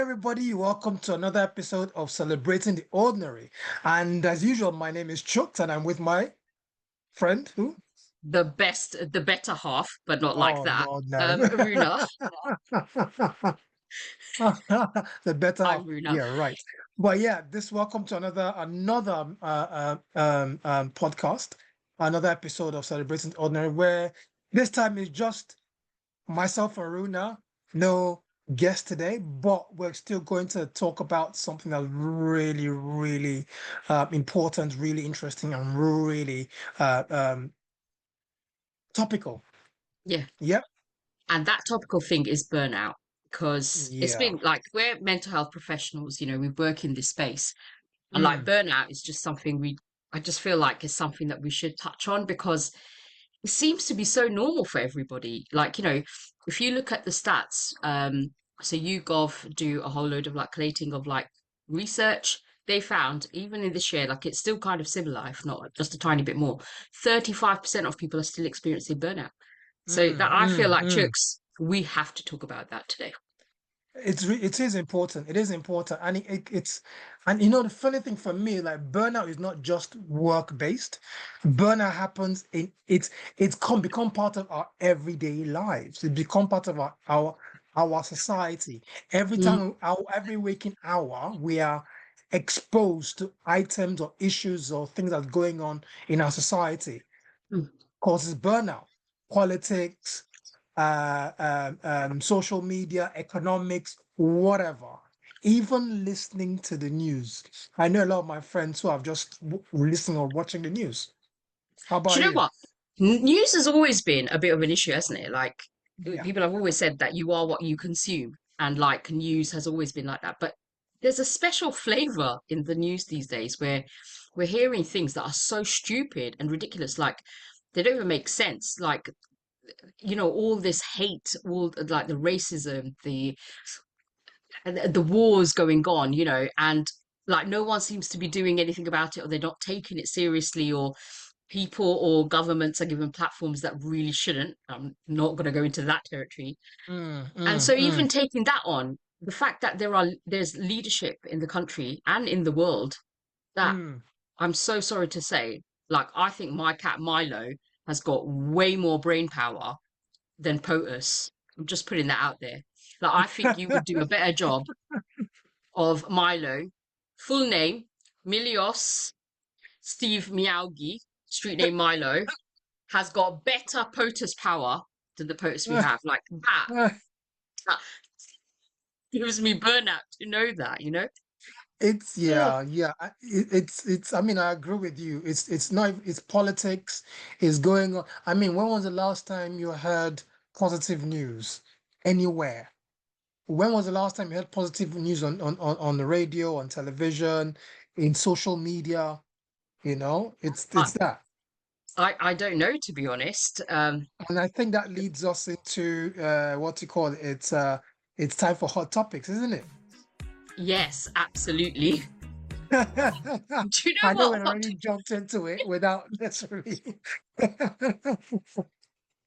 everybody. Welcome to another episode of Celebrating the Ordinary. And as usual, my name is Chuks, and I'm with my friend who? The better half, but not like Oh, that. Lord, no. Runa. The better I'm half. Runa. Yeah, right. But yeah, this welcome to another podcast, another episode of Celebrating the Ordinary, where this time is just myself and Runa, no guest today, but we're still going to talk about something that's really, really important, really interesting, and really uh, um, topical. Yeah. Yep. And that topical thing is burnout because it's Yeah. been like we're mental health professionals, we work in this space. And like Mm, burnout is just something I just feel like is something that we should touch on because it seems to be so normal for everybody. Like, if you look at the stats, so YouGov do a whole load of like collating of like research. They found even in this year, like it's still kind of similar, if not just a tiny bit more. 35% of people are still experiencing burnout. So that I feel like mm. Chooks, we have to talk about that today. It is important. It is important, and the funny thing for me, like burnout is not just work based. Burnout happens in it's become part of our everyday lives. It become part of our society. Mm, Every waking hour, we are exposed to items or issues or things that's going on in our society. mm. Causes burnout, politics, social media, economics, whatever. Even listening to the news. I know a lot of my friends who have just listening or watching the news. How Do about you know you? what? News has always been a bit of an issue, hasn't it? Like Yeah. people have always said that you are what you consume, and like news has always been like that. But there's a special flavor in the news these days where we're hearing things that are so stupid and ridiculous, like they don't even make sense. Like, all this hate, all like the racism, the wars going on, and like no one seems to be doing anything about it, or they're not taking it seriously, or people or governments are given platforms that really shouldn't. I'm not going to go into that territory. Mm, And mm, so mm, even taking that on, the fact that there's leadership in the country and in the world that mm. I'm so sorry to say, like I think my cat Milo has got way more brain power than POTUS. I'm just putting that out there. Like I think you would do a better job of Milo. Full name, Milios Steve Miaugi, street name Milo, has got better POTUS power than the POTUS we have. Like that gives me burnout to know that. It's Ugh. yeah. It's. I mean, I agree with you. It's not. It's politics is going on. I mean, when was the last time you heard positive news anywhere? When was the last time you heard positive news on the radio, on television, in social media? I, It's that. I don't know, to be honest. And I think that leads us into what you call it. It's time for hot topics, isn't it? Yes, absolutely. Do you know I know we what? already jumped into it without necessarily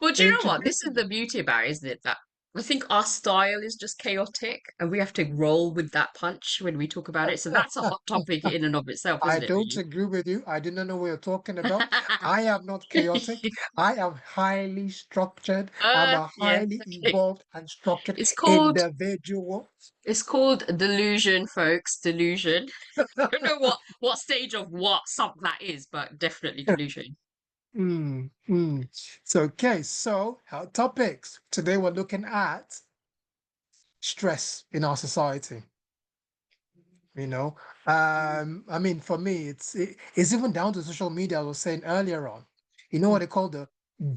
Well, do you know what? This is introducing. the beauty about it, isn't it? That I think our style is just chaotic and we have to roll with that punch when we talk about it. So that's a hot topic in and of itself, I isn't it, don't really? agree with you. I do not know what you're talking about. I am not chaotic. I am highly structured. I'm a Yeah, highly okay. evolved and structured It's called individual. it's called delusion, folks. Delusion. Don't know what stage of what sub that is, but definitely delusion. Mm, mm. So, okay, so our topics. Today we're looking at stress in our society. You know, I mean, for me, it's even down to social media. I was saying earlier on. You know what Mm. they call the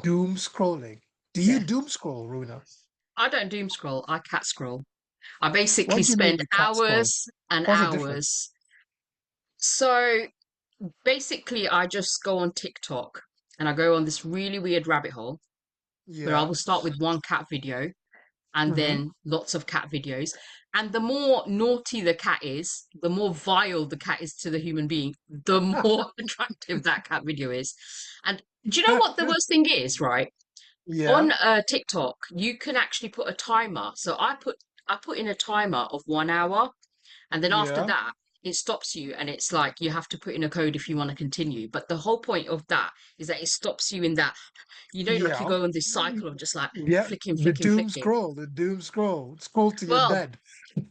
doom scrolling. Do you Yeah. doom scroll, Runa? I don't doom scroll, I cat scroll. I What basically do you mean spend you cat scroll? hours and What's the difference? hours. So basically, I just go on TikTok and I go on this really weird rabbit hole where I Yeah. will start with one cat video and Mm-hmm. then lots of cat videos. And the more naughty the cat is, the more vile the cat is to the human being, the more attractive that cat video is. And do you know what the worst thing is, right? Yeah. On TikTok, you can actually put a timer. So I put in a timer of 1 hour, and then after Yeah. that, it stops you, and it's like you have to put in a code if you want to continue. But the whole point of that is that it stops you in that, like you Yeah. go on this cycle of just like Yeah. flicking, The flicking, doom flicking. scroll, the doom scroll. Scroll to your Well, dead.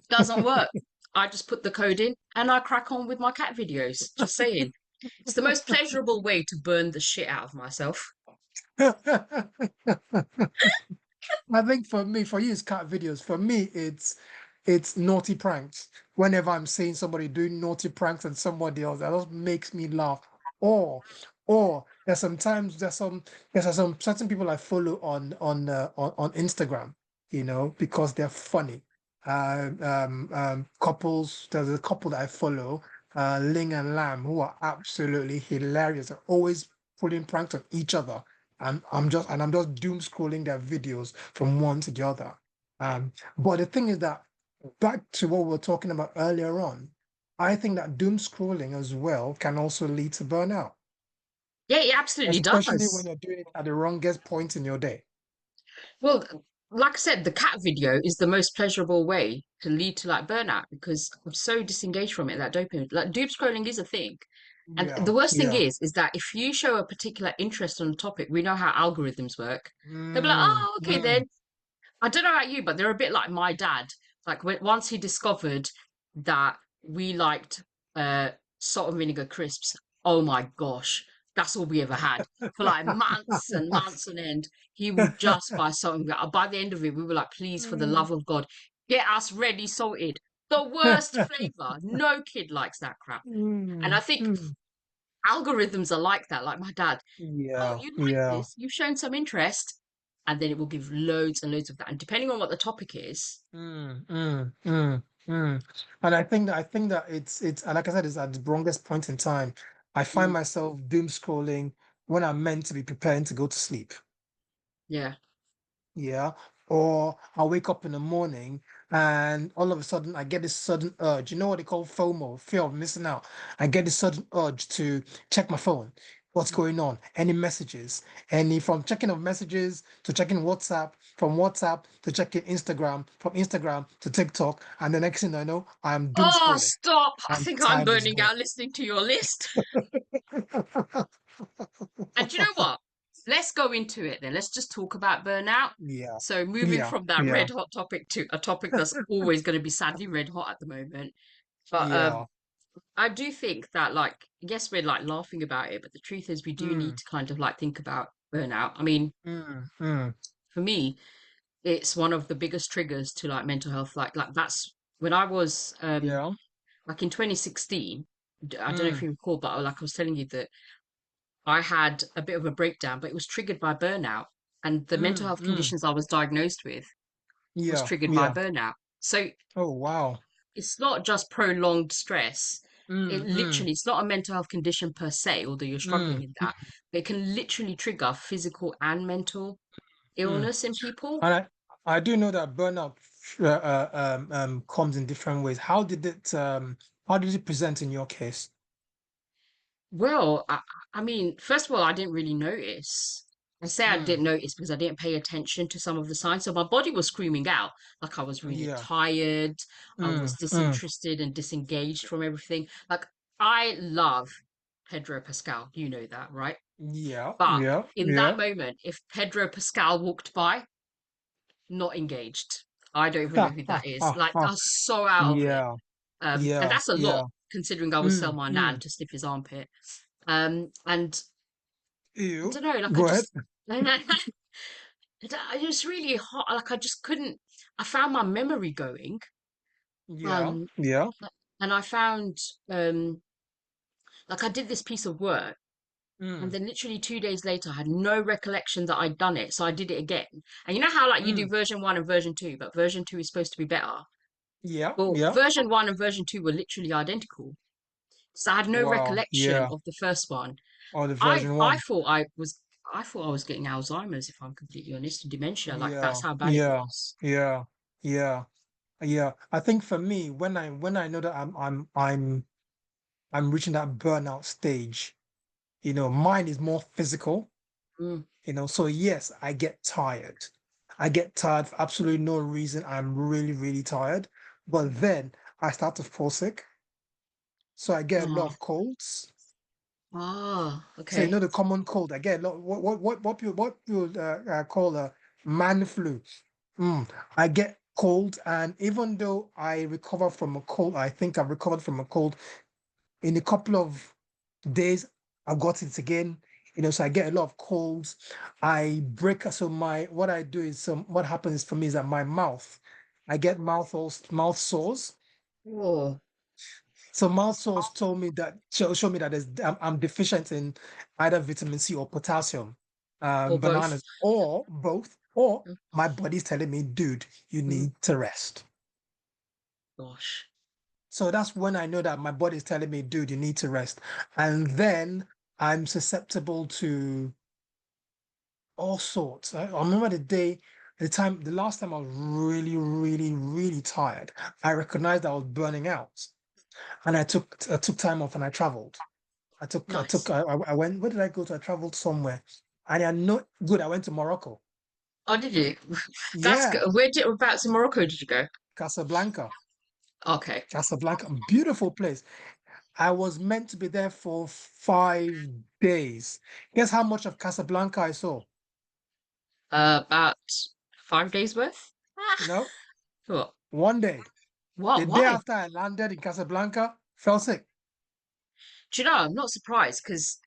doesn't work. I just put the code in and I crack on with my cat videos. Just saying. It's the most pleasurable way to burn the shit out of myself. I think for me, for you, it's cat videos. For me, it's naughty pranks. Whenever I'm seeing somebody doing naughty pranks and somebody else, that just makes me laugh. Or or there's some certain people I follow on Instagram, because they're funny. Couples. There's a couple that I follow, Ling and Lam, who are absolutely hilarious. They're always pulling pranks on each other. I'm just doom scrolling their videos from one to the other. But the thing is that, back to what we were talking about earlier on, I think that doom scrolling as well can also lead to burnout, Yeah, it absolutely especially when does. you're doing it at the wrongest point in your day. Well, like I said, the cat video is the most pleasurable way to lead to like burnout because I'm so disengaged from it. That dopamine, like doom scrolling is a thing. And Yeah, the worst thing yeah. is that if you show a particular interest on a topic, we know how algorithms work. They'll be like, Mm, oh, okay, mm. then I don't know about you, but they're a bit like my dad. Like once he discovered that we liked salt and vinegar crisps, oh my gosh, that's all we ever had for like months and months on end. He would just buy salt and vinegar. By the end of it, we were like, please, for the Mm, love of God, get us ready salted. The worst flavor. No kid likes that crap. And I mm, think mm. algorithms are like that, like my dad. Oh, Yeah, you like yeah. this? You've shown some interest. And then it will give loads and loads of that. And depending on what the topic is, Mm, mm, mm, mm. And I think that it's and like I said, it's at the wrongest point in time. I find mm, myself doom scrolling when I'm meant to be preparing to go to sleep. yeah. Yeah. Or I wake up in the morning and all of a sudden I get this sudden urge. You know what they call FOMO, fear of missing out. I get this sudden urge to check my phone. What's going on? Any messages? Any from checking of messages to checking WhatsApp, from WhatsApp to checking Instagram, from Instagram to TikTok. And the next thing I know, I'm doom Oh, scrolling stop. I and think I'm time is burning gone. out listening to your list. And do you know what? Let's go into it then. Let's just talk about burnout. Yeah. So, moving Yeah. from that Yeah. red hot topic to a topic that's always going to be sadly red hot at the moment. But Yeah. I do think that, like, yes, we're like laughing about it, but the truth is, we do need Mm, to kind of like think about burnout. I mean, mm, mm. for me, it's one of the biggest triggers to like mental health. Like that's when I was Yeah. like in 2016. I don't know if Mm, you recall, but like I was telling you that I had a bit of a breakdown, but it was triggered by burnout, and the mental mm, health mm. conditions I was diagnosed with was Yeah. triggered by Yeah. burnout. So Oh, wow. it's not just prolonged stress. It Mm, mm, literally, it's not a mental health condition per se, although you're struggling mm, with that, but it can literally trigger physical and mental mm. illness in people. And I do know that burnout comes in different ways. How did it present in your case? Well, I mean, first of all, I didn't really notice. I say I Mm, didn't notice because I didn't pay attention to some of the signs. So my body was screaming out, like I was really yeah. tired, I was Mm, mm, disinterested and disengaged from everything. Like I love Pedro Pascal, you know that, right? yeah. But Yeah. in that Yeah. moment, if Pedro Pascal walked by, not engaged. I don't even know Ha, who ha, that is. ha, Like ha. I was so out of it. Yeah. And Yeah. that's a lot Yeah. considering I would sell Mm, my nan mm. to sniff his armpit. And I You don't know, like I go ahead. just, it was really hot. Like I just couldn't. I found my memory going, Yeah. um, Yeah. and I found, um, like I did this piece of work, and Mm, then literally 2 days later, I had no recollection that I'd done it, so I did it again. And you know how like you do mm. version one and version two, but version two is supposed to be better. Yeah. Well, Yeah. version one and version two were literally identical. So I had no Wow. recollection Yeah. of the first one. Or the I version I one. thought I was I thought I was getting Alzheimer's if I'm completely honest, and dementia. Like Yeah. that's how bad it Yeah. was. Yeah. Yeah. Yeah. I think for me, when I know that I'm reaching that burnout stage, mine is more physical, Mm, so yes, I get tired. I get tired for absolutely no reason. I'm really, really tired. But then I start to fall sick. So I get a lot Oh, of colds. So you okay. know the common cold. I get a lot. What people call a man flu. Mm. I get cold, and even though I recover from a cold, I think I've recovered from a cold in a couple of days. I've got it again. So I get a lot of colds. I break. So my what I do is what happens for me is that my mouth, I get mouth sores. Oh, So mouth sores told me that show me that I'm deficient in either vitamin C or potassium, or both. bananas, or both, or my body's telling me, dude, you Mm, need to rest. gosh. So that's when I know that my body's telling me, dude, you need to rest. And then I'm susceptible to all sorts. I remember the last time I was really, really, really tired. I recognized I was burning out, and I took time off and I traveled. Nice. I went. Where did I go to? I traveled somewhere, and I know good. I went to Morocco. Oh, did you? That's good. Yeah, Whereabouts in Morocco did you go? Casablanca. Okay. Casablanca, beautiful place. I was meant to be there for 5 days. Guess how much of Casablanca I saw? About 5 days worth? Ah, No, what? one day. What? The day Why? after I landed in Casablanca, fell sick. Do you know, I'm not surprised because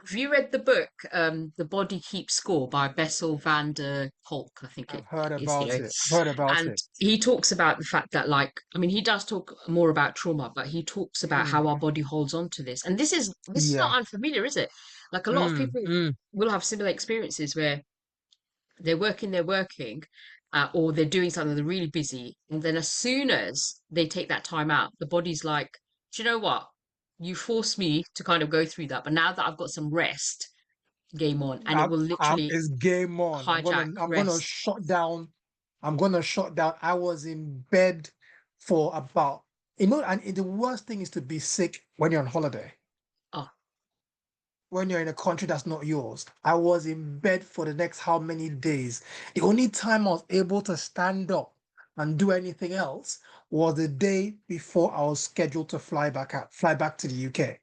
have you read the book, The Body Keeps Score by Bessel van der Kolk, I think it I've heard is, about it. I've heard about and it. he talks about the fact that, like, I mean, he does talk more about trauma, but he talks about Mm, how our body holds on to this. And this is yeah. not unfamiliar, is it? Like a lot of Mm, people mm. will have similar experiences where they're working, or they're doing something, they're really busy. And then as soon as they take that time out, the body's like, do you know what? You forced me to kind of go through that. But now that I've got some rest, game on. And it will literally It's game on. hijack I'm gonna rest. shut down. I'm gonna shut down. I was in bed for about, and the worst thing is to be sick when you're on holiday, Oh, when you're in a country that's not yours. I was in bed for the next how many days? The only time I was able to stand up and do anything else was the day before I was scheduled to fly back to the UK.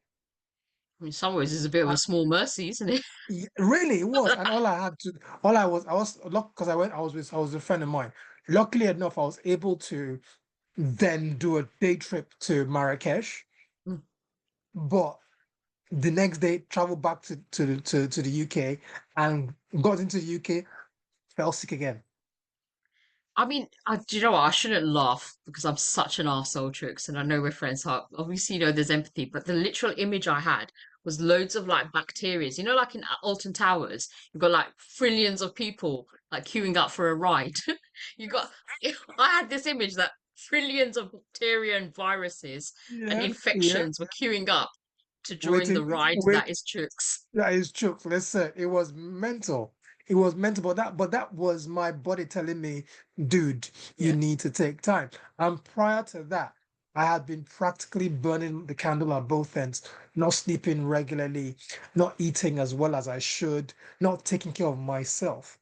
in some ways, it's a bit of a small mercy, isn't it? Really, it was, and I was luck because I was a friend of mine. Luckily enough, I was able to then do a day trip to Marrakesh, Mm. but the next day travel back to the UK and got into the UK, fell sick again. I mean, do you know what? I shouldn't laugh because I'm such an arsehole, Trix, and I know we're friends. So obviously, there's empathy, but the literal image I had was loads of like bacteria. Like in Alton Towers, you've got like trillions of people like queuing up for a ride. You got, I had this image that trillions of bacteria and viruses and Yeah, yeah. infections were queuing up to join Waiting, the ride wait. that is Trix. That is true. Listen, it was mental. It was mental, but that was my body telling me, dude, you Yeah. need to take time. And prior to that, I had been practically burning the candle at both ends, not sleeping regularly, not eating as well as I should, not taking care of myself.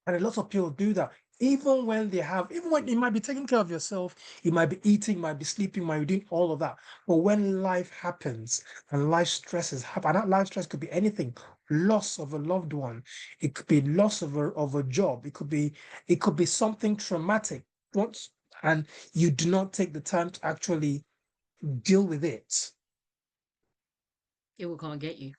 And a lot of people do that. Even when you might be taking care of yourself, you might be eating, might be sleeping, might be doing all of that. But when life happens and life stresses happen, and that life stress could be anything, loss of a loved one, it could be loss of a job, it could be something traumatic. Once and you do not take the time to actually deal with it, It will come and get you.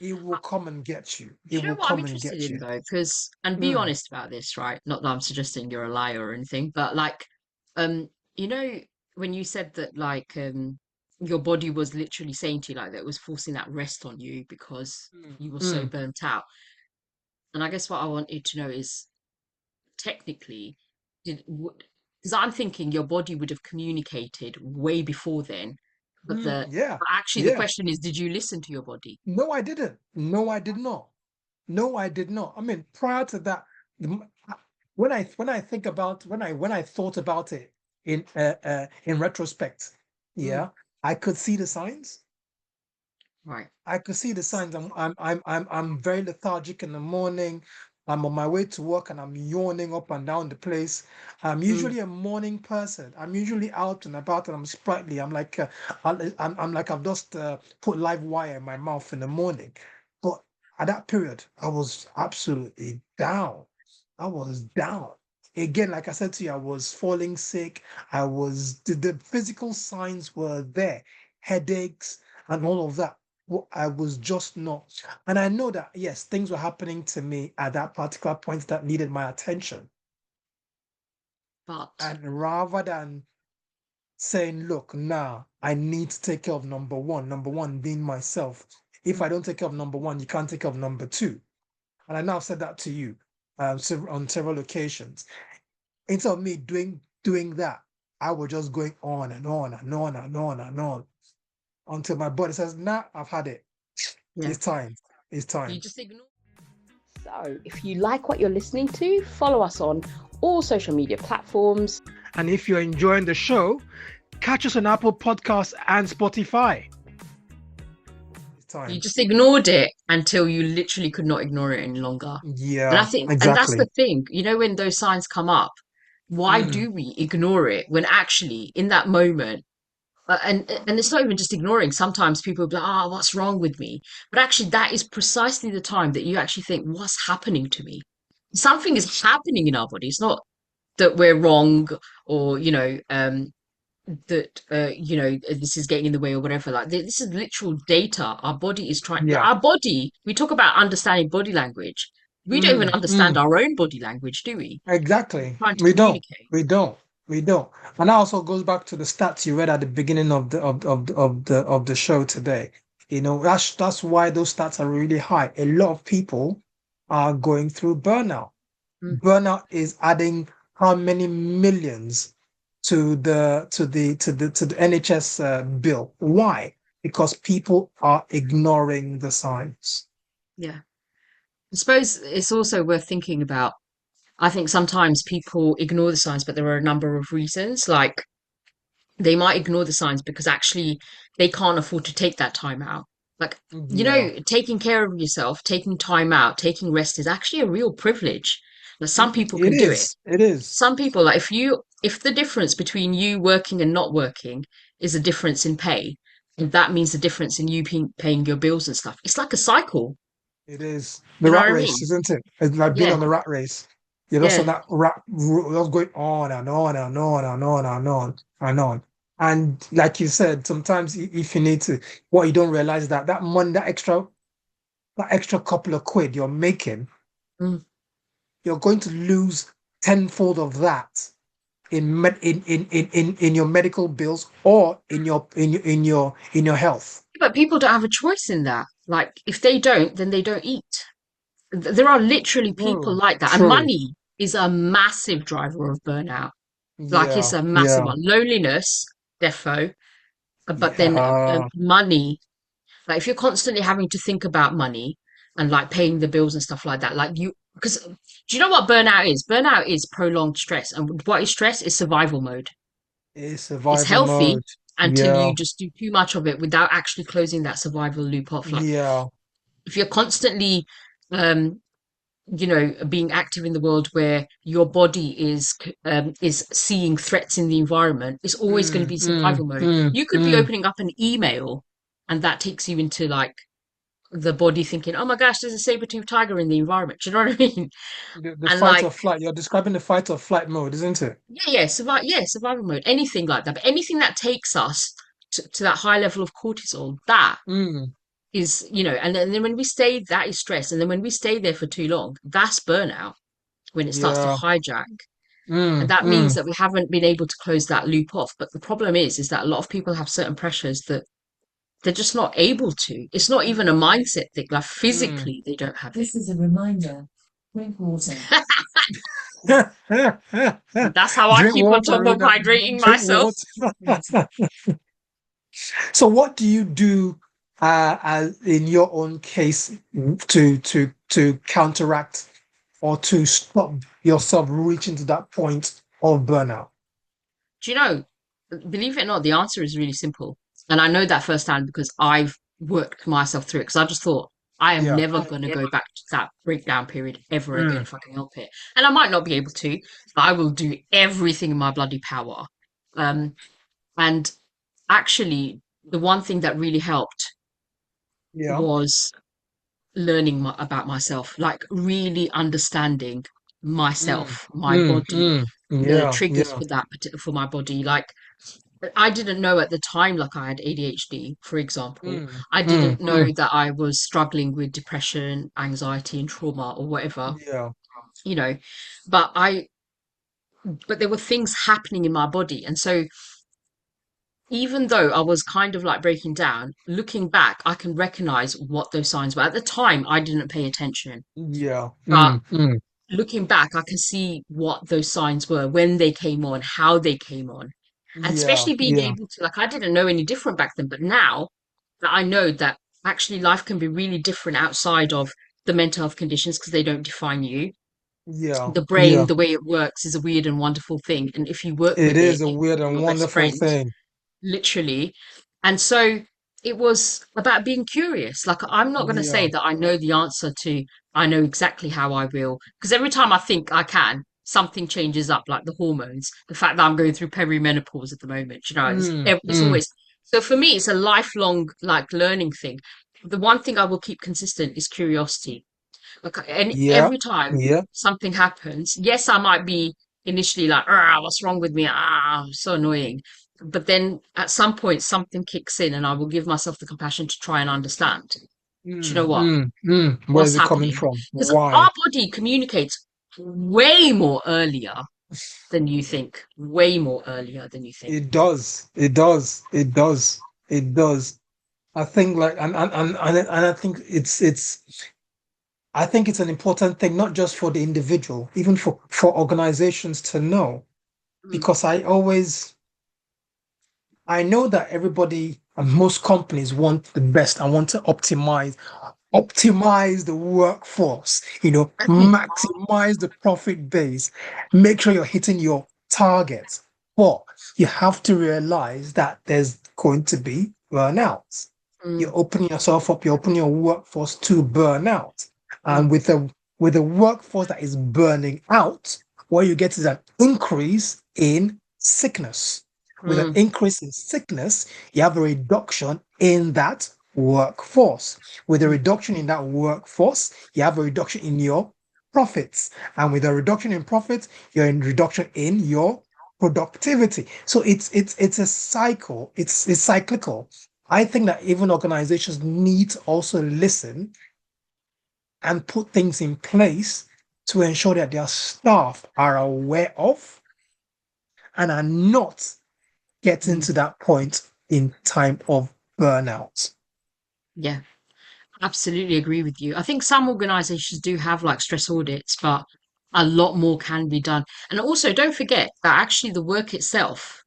it will come and get you. It Do you know will what I'm come and interested get in you. though? Because, and be Mm, honest about this, right? Not that I'm suggesting you're a liar or anything, but like, um, you know, when you said that like your body was literally saying to you like that it was forcing that rest on you because mm, you were so mm, burnt out. And I guess what I wanted to know is technically, did because I'm thinking your body would have communicated way before then, but yeah, but actually the yeah. question is, did you listen to your body? No, I didn't. No, I did not. No, I did not. I mean, prior to that, when I thought about it in retrospect, Mm, yeah, I could see the signs. right. I could see the signs. I'm very lethargic in the morning. I'm on my way to work and I'm yawning up and down the place. I'm Mm, usually a morning person. I'm usually out and about and I'm sprightly. I'm like I've just put live wire in my mouth in the morning. But at that period, I was absolutely down. I was down. Again, like I said to you, I was falling sick. The physical signs were there, headaches and all of that. I was just not. And I know that, yes, things were happening to me at that particular point that needed my attention. but And rather than saying, look, now I need to take care of number one being myself. If mm, I don't take care of number one, you can't take care of number two. And I now said that to you on several occasions. Instead of me doing that, I was just going on and on and on and on and on until my body says, nah, I've had it. yeah, It's time. It's you time. just ignore. So, if you like what you're listening to, follow us on all social media platforms. And if you're enjoying the show, catch us on Apple Podcasts and Spotify. It's You time. just ignored it until you literally could not ignore it any longer. And I Yeah, think, and that's the exactly. thing, when those signs come up, why Mm, do we ignore it when actually in that moment, and it's not even just ignoring. Sometimes people will be like, "Oh, what's wrong with me?" But actually, that is precisely the time that you actually think, "What's happening to me?" Something is happening in our body. It's not that we're wrong or that this is getting in the way or whatever. Like this is literal data. Our body is trying. yeah. Our body. We talk about understanding body language. We don't even understand Mm. our own body language, do we? We're Exactly. trying to We don't. communicate. We don't. We don't. And that also goes back to the stats you read at the beginning of the show today. That's why those stats are really high. A lot of people are going through burnout. Mm, Burnout is adding how many millions to the NHS bill. Why? Because people are ignoring the signs. yeah. I suppose it's also worth thinking about. I think sometimes people ignore the signs, but there are a number of reasons. Like they might ignore the signs because actually they can't afford to take that time out. Like, Yeah. taking care of yourself, taking time out, taking rest is actually a real privilege. Now, some people It can do it. is. It is. Some people, like if the difference between you working and not working is a difference in pay, and that means the difference in you paying your bills and stuff, it's like a cycle. It is the You know what rat I race, mean? isn't it? It's like being Yeah, on the rat race. You're just on yeah. that just going on and on and on and on and on and on. And like you said, sometimes if you need to, what you don't realize that that money, that extra couple of quid you're making, Mm. you're going to lose tenfold of that in your medical bills or in your health. But people don't have a choice in that. Like, if they don't, then they don't eat. There are literally people True. like that. And True. money is a massive driver of burnout. Like, it's Yeah. a massive Yeah. one. Loneliness, defo. But then Yeah. money, like, if you're constantly having to think about money and like paying the bills and stuff like that, because do you know what burnout is? Burnout is prolonged stress. And what is stress is survival mode. It's It's survival healthy mode. until Yeah. you just do too much of it without actually closing that survival loop off. Like, Yeah. if you're constantly um being active in the world where your body is seeing threats in the environment, it's always going to be survival mode. You could be Mm. opening up an email and that takes you into like the body thinking, oh my gosh, there's a saber-toothed tiger in the environment. Do you know what I mean? The And fight like, or flight. You're describing the fight or flight mode, isn't it? survival mode, anything like that. But anything that takes us to that high level of cortisol, that Mm. is, and then when we stay, that is stress. And then when we stay there for too long, that's burnout when it starts to Yeah. hijack. And that means Mm. that we haven't been able to close that loop off. But the problem is that a lot of people have certain pressures that they're just not able to. It's not even a mindset thing. Like Mm. physically, they don't have it. This is a reminder. Drink water. That's how I Drink keep on water, top of Runa. hydrating Drink myself. water. So, what do you do, as in your own case, to counteract or to stop yourself reaching to that point of burnout? Do you know, believe it or not, the answer is really simple. And I know that firsthand because I've worked myself through it because I just thought, I am Yeah. never going to go back to that breakdown period ever again Mm. if I can help it. And I might not be able to, but I will do everything in my bloody power. Um, and actually, the one thing that really helped Yeah. was learning about myself, like really understanding Mm. myself, my Mm. body, Mm. the Yeah. triggers Yeah. for for my body. Like I didn't know at the time, like I had ADHD, for example. Mm. I Mm. didn't know Mm. that I was struggling with depression, anxiety, and trauma or whatever, Yeah. you know. But but there were things happening in my body. And so even though I was kind of like breaking down, looking back, I can recognize what those signs were. At the time, I didn't pay attention. Yeah. But Mm. Mm. looking back, I can see what those signs were, when they came on, how they came on. And Yeah. especially being Yeah. able to, like, I didn't know any different back then, but now that I know that actually life can be really different outside of the mental health conditions because they don't define you. Yeah. The brain, Yeah. the way it works is a weird and wonderful thing. And if you work It with it, is a it can weird be and your best wonderful friend, thing. literally. And so it was about being curious. Like, I'm not going to say Yeah. that I know the answer to, I know exactly how I will, because every time I think I can, something changes up, like the hormones, the fact that I'm going through perimenopause at the moment, Mm. it's Mm. always, so for me, it's a lifelong, like, learning thing. The one thing I will keep consistent is curiosity. Like, and Yeah. every time Yeah. something happens, yes, I might be initially like, ah, what's wrong with me? Ah, so annoying. But then at some point, something kicks in, and I will give myself the compassion to try and understand. Do you know Mm. what? Mm. Mm. Where What's is it coming happening? from? Because Why? our body communicates way more earlier than you think, way more earlier than you think. It does. It does. It does. It does. I think like and I think it's an important thing not just for the individual, even for organizations to know Mm, because I know that everybody and most companies want the best and want to optimize the workforce, maximize the profit base, make sure you're hitting your targets. But you have to realize that there's going to be burnouts. mm, You're opening your workforce to burnout. mm, And with a workforce that is burning out, what you get is an increase in sickness. With an mm, increase in sickness, you have a reduction in that workforce. With a mm. reduction in that workforce, you have a reduction in your profits. And with a reduction in profits, you're in reduction in your productivity. So it's a cycle. It's cyclical. I think that even organizations need to also listen and put things in place to ensure that their staff are aware of and are not getting Mm. to that point in time of burnout. Yeah. Absolutely agree with you. I think some organizations do have like stress audits, but a lot more can be done. And also, don't forget that actually the work itself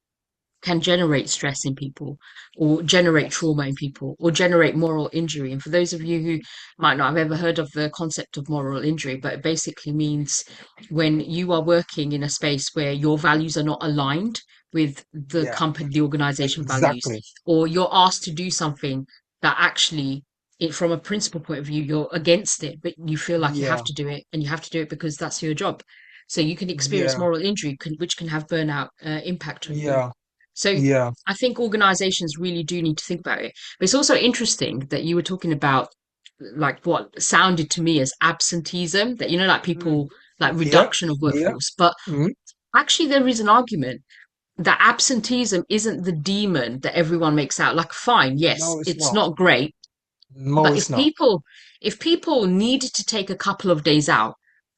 can generate stress in people, or generate Yes. trauma in people, or generate moral injury. And for those of you who might not have ever heard of the concept of moral injury, but it basically means when you are working in a space where your values are not aligned with the Yeah, company, the organization values, exactly. or you're asked to do something that actually from a principle point of view, you're against it, but you feel like you have Yeah, to do it, and you have to do it because that's your job. So you can experience yeah, moral injury, which can have burnout impact on you. yeah, So yeah. I think organizations really do need to think about it. But it's also interesting that you were talking about like what sounded to me as absenteeism, that, like Mm. people like Yeah, reduction of yeah. workforce. But Mm. actually, there is an argument that absenteeism isn't the demon that everyone makes out. Like, fine, yes, No, it's it's not. not great, No, but it's not. if people needed to take a couple of days out,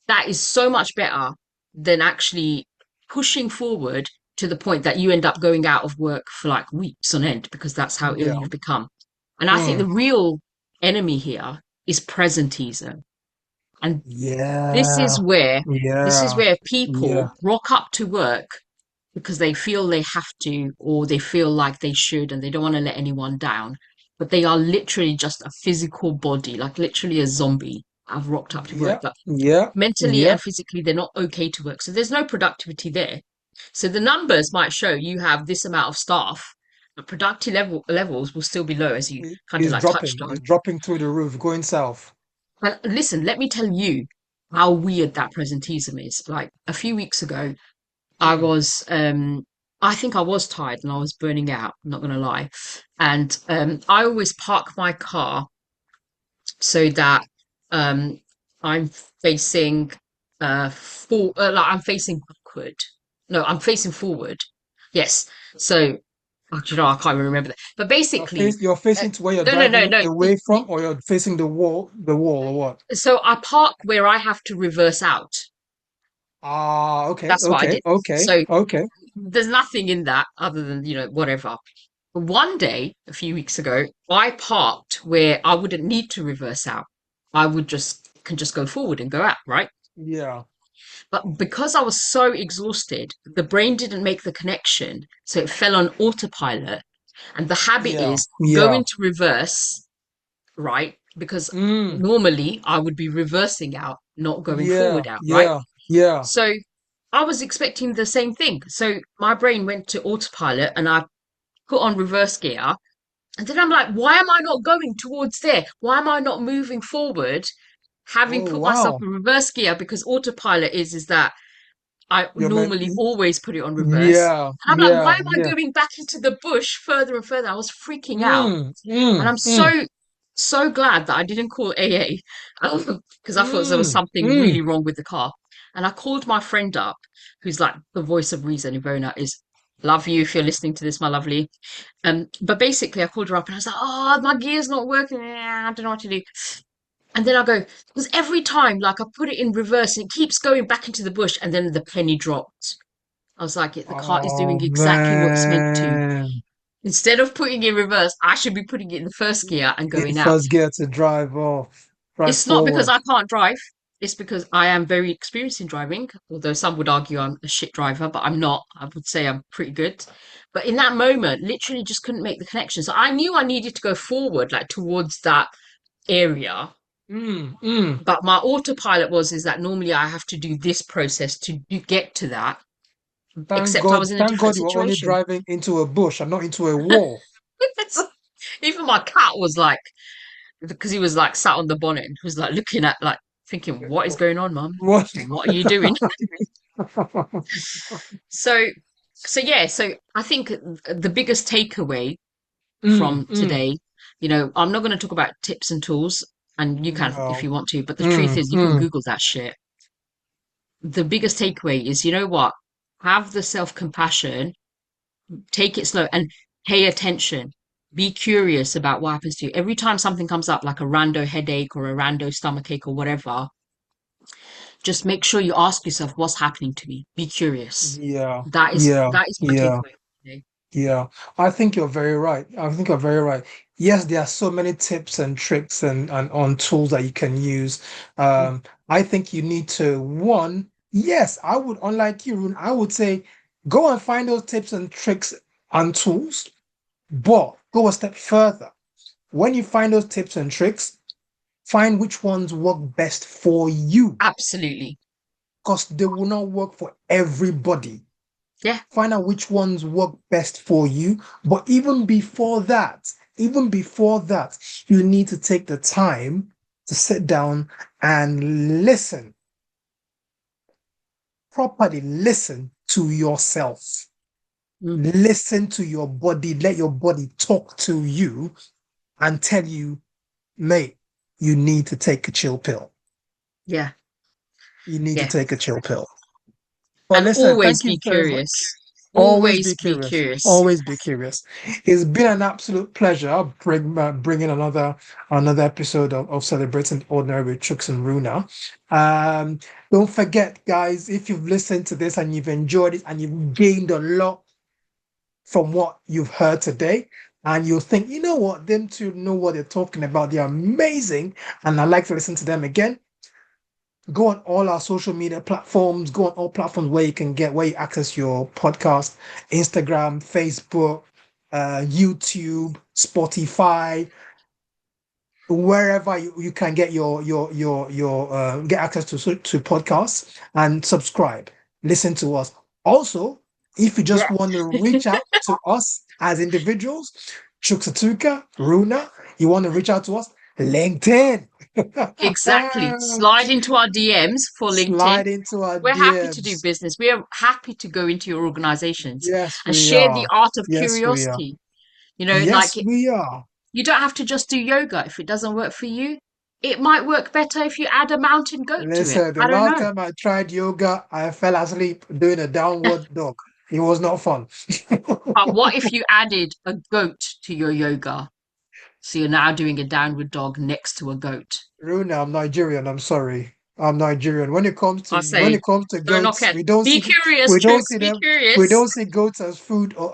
that is so much better than actually pushing forward to the point that you end up going out of work for like weeks on end because that's how ill Yeah. you've become. And I think Mm. the real enemy here is presenteeism. And this is Yeah, where this is yeah, where yeah, people rock up to work because they feel they have to, or they feel like they should, and they don't want to let anyone down. But they are literally just a physical body, like literally a zombie. I've rocked up to work, yeah, but yeah, mentally yeah, and physically, they're not okay to work. So there's no productivity there. So the numbers might show you have this amount of staff, the productive levels will still be low, as you kind of It's like touched dropping. It's on. dropping through the roof, going south. And listen, let me tell you how weird that presenteeism is. Like a few weeks ago, I Mm. was I think I was tired and I was burning out, I'm not gonna lie. And I always park my car so that um I'm facing like I'm facing backward. No, I'm facing forward. Yes. So oh, do you know, I can't even remember that. But basically, You're uh, facing to where you're no, no, no, driving no. away from, or you're facing the wall, or what? So I park where I have to reverse out. Ah, okay, That's what I okay, did. okay, So okay. there's nothing in that other than, whatever. But one day, a few weeks ago, I parked where I wouldn't need to reverse out. I would just go forward and go out, right? Yeah, But because I was so exhausted, the brain didn't make the connection. So it fell on autopilot. And the habit yeah, is go yeah. into reverse, right? Because Mm, normally I would be reversing out, not going yeah, forward out, right? yeah, yeah. So I was expecting the same thing. So my brain went to autopilot and I put on reverse gear. And then I'm like, why am I not going towards there? Why am I not moving forward? Having Oh, put myself wow. in reverse gear because autopilot is that I You're meant. normally always put it on reverse. Yeah, And I'm like, why yeah, am I yeah. going back into the bush further and further? I was freaking out. Mm, And mm, I'm mm, so glad that I didn't call AA because I thought there was mm, something mm. really wrong with the car. And I called my friend up, who's like the voice of reason in Burnout is love you if you're listening to this, my lovely. But basically I called her up and I was like, oh, my gear's not working. I don't know what to do. And then I go, because every time, like I put it in reverse and it keeps going back into the bush and then the penny dropped. I was like, the car is doing Oh, exactly what it's meant to. man. Instead of putting it in reverse, I should be putting it in the first gear and In going out. first gear to drive off, drive It's not because forward. I can't drive. It's because I am very experienced in driving, although some would argue I'm a shit driver, but I'm not. I would say I'm pretty good. But in that moment, literally just couldn't make the connection. So I knew I needed to go forward, like towards that area. Mm, mm. But my autopilot is that normally I have to do this process to get to that, except I was in a Thank different God you were only situation. driving into a bush and not into a wall. Even my cat was like, because he was like sat on the bonnet and was like looking at like thinking, what is going on, mum? What? What are you doing? So yeah, so I think the biggest takeaway Mm, from mm. today, I'm not going to talk about tips and tools, and you can if No. you want to, but the truth Mm, is you can mm. Google that shit. The biggest takeaway is, you know what? Have the self-compassion, take it slow and pay attention. Be curious about what happens to you. Every time something comes up, like a rando headache or a rando stomachache or whatever, just make sure you ask yourself, what's happening to me? Be curious. Yeah, That is yeah, that is my yeah. takeaway today. Yeah, I think you're very right. I think you're very right. Yes, there are so many tips and tricks and on tools that you can use. Mm, I think you need to, one, yes, I would, unlike you, Rune, I would say go and find those tips and tricks and tools, but go a step further. When you find those tips and tricks, find which ones work best for you, absolutely. because they will not work for everybody. Yeah. Find out which ones work best for you. But even before that, you need to take the time to sit down and listen, properly listen to yourself. Mm, Listen to your body. Let your body talk to you and tell you, mate, you need to take a chill pill. yeah. You need to Yeah. take a chill pill. But And listen, always thank you be very much. curious. Always Always be be curious. curious. Always be curious. It's been an absolute pleasure bringing another episode of Celebrating the Ordinary with Chuks and Runa. Um, don't forget, guys, if you've listened to this and you've enjoyed it and you've gained a lot from what you've heard today, and you think, you know what, them two know what they're talking about. They're amazing, and I'd like to listen to them again. Go on all our social media platforms, go on all platforms where you access your podcast, Instagram, Facebook, YouTube, Spotify, wherever you can get your get access to podcasts, and subscribe. Listen to us. Also, if you just Yeah. want to reach out to us, as individuals, Chuks Runa, you want to reach out to us? LinkedIn. Exactly. Slide into our DMs for LinkedIn. Slide into our We're happy to do DMs. business. We are happy to go into your organizations Yes, and we share the are. art of Yes, we are. curiosity. You know, like Yes, we are. you don't have to just do yoga if it doesn't work for you. It might work better if you add a mountain goat to it. Listen, the I don't last know. time I tried yoga, I fell asleep doing a downward dog. It was not fun. But what if you added a goat to your yoga? So you're now doing a downward dog next to a goat. Runa, I'm Nigerian. I'm sorry. I'm Nigerian. I When say, it comes to don't knock goats, it. Be curious, we don't Chooks. see Be them we curious. don't see goats as food or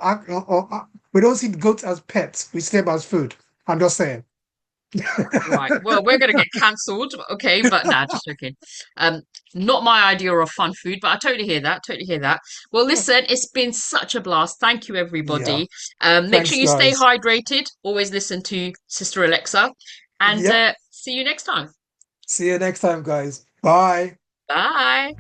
we don't see goats as pets. We see them as food. I'm just saying. Right. Well, we're gonna get cancelled, okay? But nah, just joking. Um, not my idea of fun food, but I totally hear that. Totally hear that. Well, listen, it's been such a blast. Thank you, Yeah. everybody. Make sure Thanks, you stay guys. hydrated. Always listen to Sister Alexa, and Yep. see you next time. See you next time, guys. Bye. Bye.